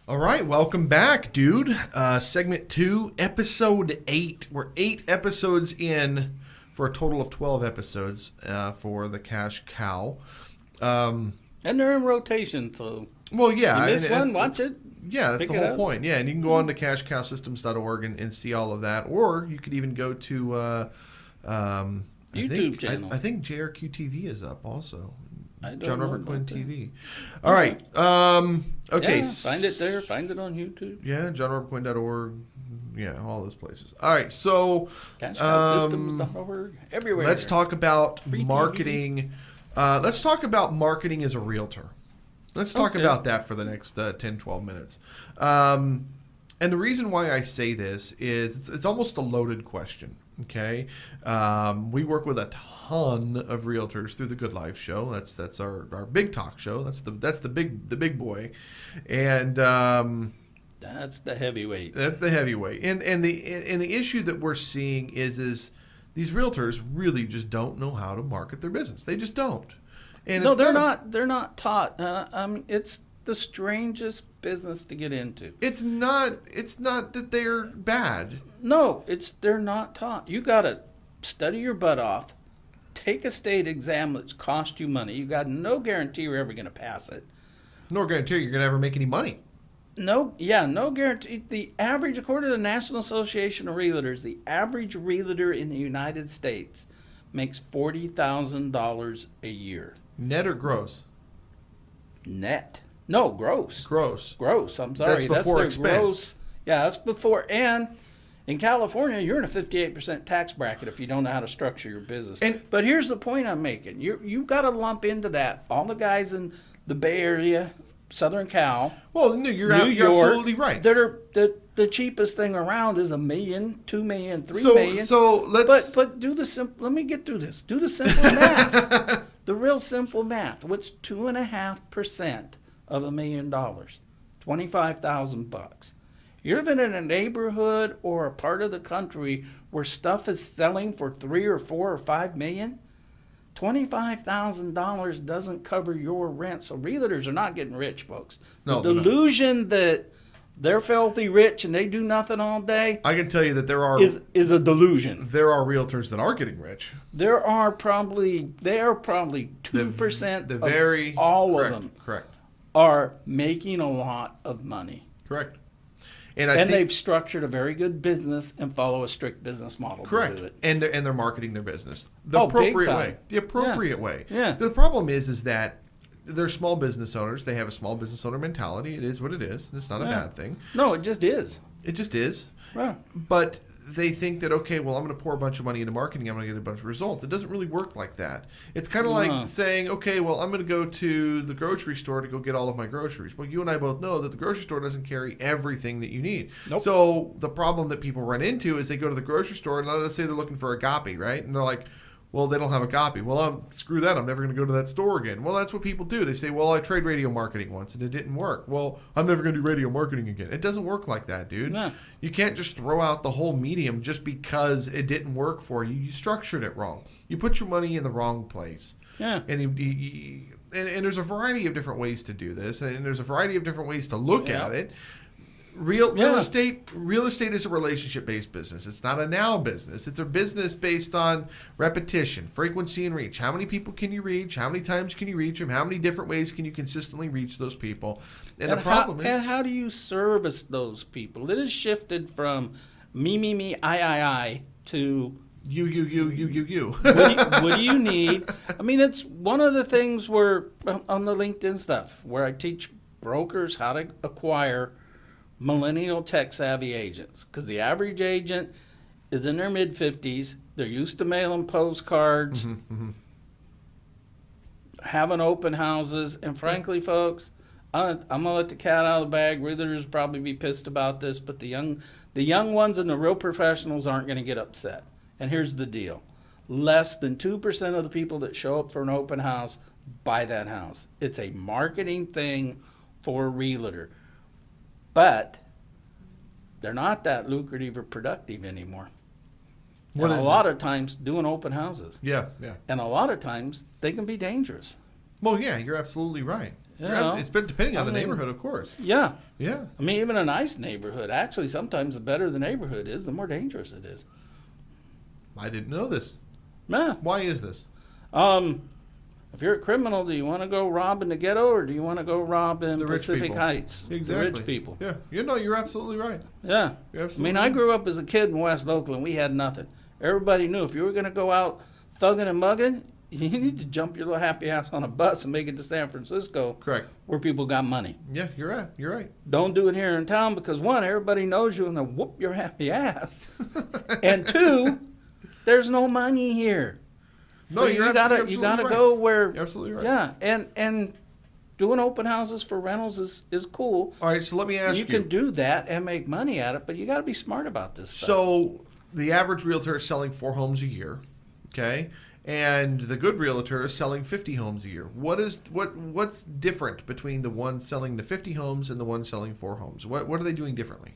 All right, welcome back, dude. Segment 2, episode 8. We're 8 episodes in for a total of 12 episodes for the Cash Cow. And they're in rotation, so Well, yeah. you miss one, watch it. Yeah, that's pick the it whole up. point. Yeah, and you can go on to cashcowsystems.org and see all of that. Or you could even go to YouTube channel. I think JRQ TV is up also. I don't John know Robert Quinn about that. TV. All right. Okay. Yeah, find it there. Find it on YouTube. Yeah, johnrobertquinn.org. Yeah, all those places. All right, so Cashcowsystems.org. Everywhere. let's talk about Free TV. marketing. Let's talk about marketing as a realtor. Let's talk Okay. about that for the next 10, 12 minutes. And the reason why I say this is it's almost a loaded question. Okay, we work with a ton of realtors through the Good Life Show. That's our big talk show. That's the big boy, and That's the heavyweight. that's the heavyweight. And the issue that we're seeing is these realtors really just don't know how to market their business. They just don't. And No, it's they're not. not. They're not taught. It's the strangest business to get into. It's not. It's not that they're bad. No, they're not taught. You gotta study your butt off, take a state exam that's cost you money. You got no guarantee you're ever gonna pass it. Nor guarantee you're going to ever make any money. No guarantee. The average, according to the National Association of Realtors, the average realtor in the United States makes $40,000 a year Net or gross? net. No, gross. Gross. Gross. I'm sorry. That's before their expense. gross. Yeah, that's before. And in California, you're in a 58% tax bracket if you don't know how to structure your business. But here's the point I'm making. You've got to lump into that all the guys in the Bay Area, Southern Cal, Well, no, you're New York, absolutely right. that are the cheapest thing around is $1 million, $2 million, $3 So million. let's. But do the simple. Let me get through this. Do the simple math. The real simple math. What's 2.5% of $1 million? $25,000. You're living in a neighborhood or a part of the country where stuff is selling for $3 or $4 or $5 million. $25,000 doesn't cover your rent. So realtors are not getting rich, folks. No, The they're not. delusion that they're filthy rich and they do nothing all day I can tell you that there are is a delusion. realtors that are getting rich. They are probably 2% The very of all correct, of them Correct. are making a lot of money. Correct. And And think they've structured a very good business and follow a strict business model correct. to do it. And they're marketing their business the Oh, big appropriate time. way. The appropriate way. Yeah. The problem is that they're small business owners. They have a small business owner mentality. It is what it is. It's not a Yeah. bad thing. No, it just is. It just is. Yeah. But they think that, okay, well, I'm going to pour a bunch of money into marketing. I'm going to get a bunch of results. It doesn't really work like that. It's kind of No. like saying, okay, well, I'm going to go to the grocery store to go get all of my groceries. Well, you and I both know that the grocery store doesn't carry everything that you need. Nope. So the problem that people run into is they go to the grocery store and let's say they're looking for agape, right? And they're like, well, they don't have agape. Well, screw that. I'm never going to go to that store again. Well, that's what people do. They say, well, I tried radio marketing once and it didn't work. Well, I'm never going to do radio marketing again. It doesn't work like that, dude. No. You can't just throw out the whole medium just because it didn't work for you. You structured it wrong. You put your money in the wrong place. Yeah. And and there's a variety of different ways to do this, and there's a variety of different ways to look Yeah. at it. Real Yeah. estate is a relationship-based business. It's not a now business. It's a business based on repetition, frequency, and reach. How many people can you reach? How many times can you reach them? How many different ways can you consistently reach those people? And the problem And is, how do you service those people? It has shifted from me, I to you. what do you need? I mean, it's one of the things where on the LinkedIn stuff where I teach brokers how to acquire millennial tech savvy agents, because the average agent is in their mid 50s. They're used to mailing postcards, having open houses, and frankly, folks, I'm gonna let the cat out of the bag. Realtors probably be pissed about this, but the young ones and the real professionals aren't going to get upset. And here's the deal: less than 2% of the people that show up for an open house buy that house. It's a marketing thing for a realtor. But they're not that lucrative or productive anymore. What And a is lot it? of times doing open houses. Yeah. And a lot of times they can be dangerous. Well, yeah, you're absolutely right. It's been depending on the neighborhood, of course. Yeah. Yeah. I mean, even a nice neighborhood, actually, sometimes the better the neighborhood is, the more dangerous it is. I didn't know this. Yeah. Why is this? If you're a criminal, do you want to go rob in the ghetto or do you want to go rob in The rich Pacific people. Heights? Exactly. The rich people. Yeah. You're absolutely right. Yeah. You're I absolutely mean, I right. grew up as a kid in West Oakland. We had nothing. Everybody knew if you were going to go out thugging and mugging, you need to jump your little happy ass on a bus and make it to San Francisco. Correct. Where people got money. Yeah, you're right. You're right. Don't do it here in town because one, everybody knows you and they'll whoop your happy ass. And two, there's no money here. No, So you're you gotta absolutely right. go where. You're absolutely right. Yeah, and doing open houses for rentals is cool. All right, so let me ask you. You can do that and make money at it, but you got to be smart about this stuff. So the average realtor is selling 4 homes a year, okay? And the good realtor is selling 50 homes a year. What's different between the one selling the 50 homes and the one selling 4 homes? What are they doing differently?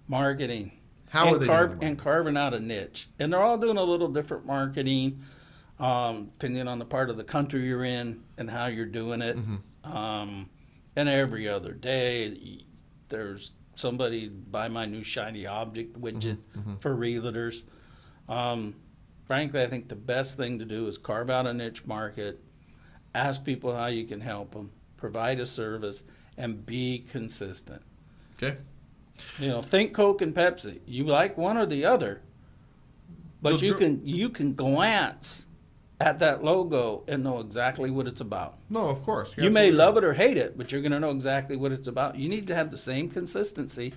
Marketing. How are they doing the and carving out a niche, and they're all doing a little different marketing, depending on the part of the country you're in and how you're doing it. And every other day, there's somebody buy my new shiny object widget for realtors. Frankly, I think the best thing to do is carve out a niche market, ask people how you can help them, provide a service, and be consistent. Okay. Think Coke and Pepsi. You like one or the other, but you can glance at that logo and know exactly what it's about. No, of course. You're You may absolutely love right. it or hate it, but you're going to know exactly what it's about. You need to have the same consistency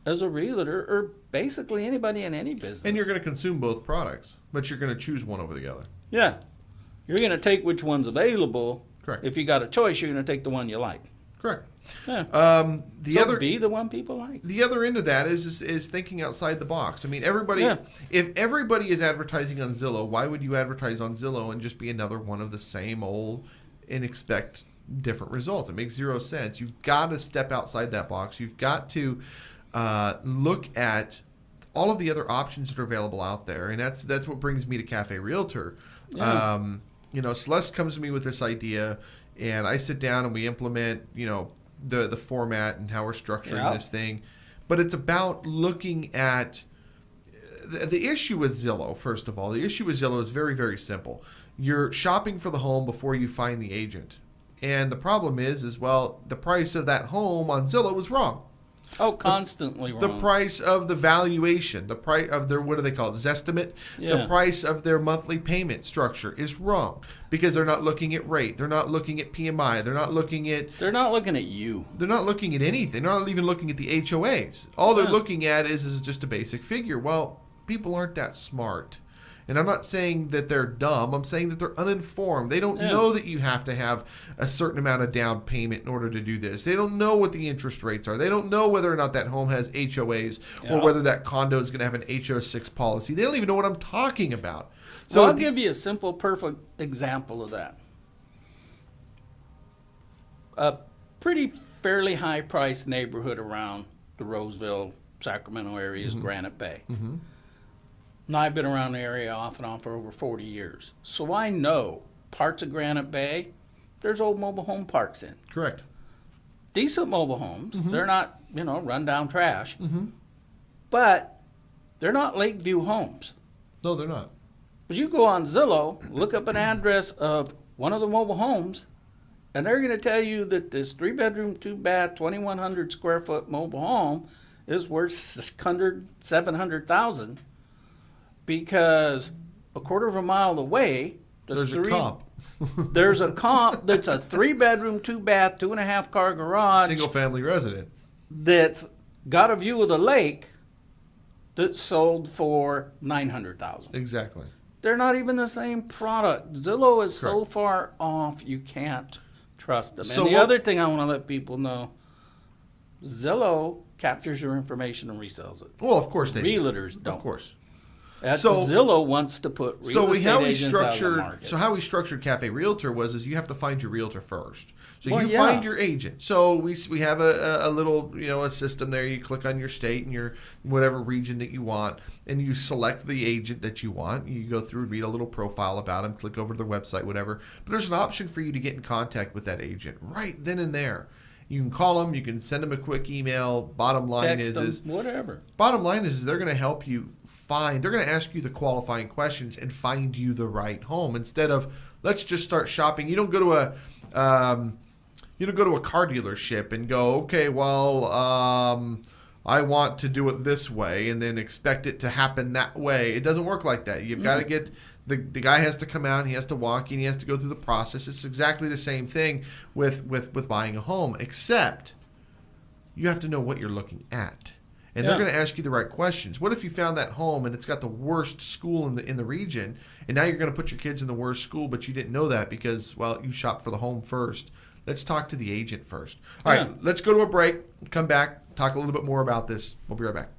as a realtor or basically anybody in any business. And you're going to consume both products, but you're going to choose one over the other. Yeah. You're going to take which one's available. Correct. If you got a choice, you're going to take the one you like. Correct. Yeah. Be the one people like. The other end of that is thinking outside the box. I mean, everybody. Yeah. If everybody is advertising on Zillow, why would you advertise on Zillow and just be another one of the same old and expect different results? It makes zero sense. You've got to step outside that box. You've got to look at all of the other options that are available out there, and that's what brings me to Cafe Realtor. Yeah. Celeste comes to me with this idea. And I sit down and we implement, the format and how we're structuring this thing. But it's about looking at the issue with Zillow, first of all. The issue with Zillow is very, very simple. You're shopping for the home before you find the agent. And the problem is the price of that home on Zillow is wrong. Oh, constantly The wrong. price of the valuation, the price of their, what do they call it, Zestimate? Yeah. The price of their monthly payment structure is wrong because they're not looking at rate. They're not looking at PMI. They're not looking at you. They're not looking at anything. They're not even looking at the HOAs. All they're looking at is just a basic figure. Well, people aren't that smart. And I'm not saying that they're dumb. I'm saying that they're uninformed. They don't know that you have to have a certain amount of down payment in order to do this. They don't know what the interest rates are. They don't know whether or not that home has HOAs or whether that condo is going to have an HO6 policy. They don't even know what I'm talking about. So I'll give you a simple, perfect example of that. A pretty fairly high-priced neighborhood around the Roseville, Sacramento area is Granite Bay. Now, I've been around the area off and on for over 40 years. So I know parts of Granite Bay, there's old mobile home parks in. Correct. Decent mobile homes. They're not, run-down trash. But they're not Lakeview homes. No, they're not. But you go on Zillow, look up an address of one of the mobile homes, and they're going to tell you that this 3-bedroom, 2-bath, 2,100 square foot mobile home is worth $600,000, $700,000 because a quarter of a mile away, There's a comp. there's a comp that's a 3-bedroom, 2-bath, 2.5 car garage Single family residence. that's got a view of the lake that sold for $900,000. Exactly. They're not even the same product. Zillow is so Correct. far off, you can't trust them. So And the what- other thing I want to let people know, Zillow captures your information and resells it. Well, of course they do. Realtors don't. Of course. Zillow wants to put real estate agents out of the market. So how we structured Cafe Realtor was you have to find your realtor first. So Well, you yeah. find your agent. So we have a little a system there. You click on your state and your whatever region that you want, and you select the agent that you want. You go through, read a little profile about them, click over to their website, whatever. But there's an option for you to get in contact with that agent right then and there. You can call them. You can send them a quick email. Bottom line Text them, whatever. Bottom line is they're going to help you find. They're going to ask you the qualifying questions and find you the right home instead of let's just start shopping. You don't go to a car dealership and go, okay, well, I want to do it this way and then expect it to happen that way. It doesn't work like that. You've got to get the guy has to come out, he has to walk in, he has to go through the process. It's exactly the same thing with buying a home, except you have to know what you're looking at. And they're going to ask you the right questions. What if you found that home and it's got the worst school in the region, and now you're going to put your kids in the worst school, but you didn't know that because, well, you shopped for the home first. Let's talk to the agent first. All right, let's go to a break, come back, talk a little bit more about this. We'll be right back.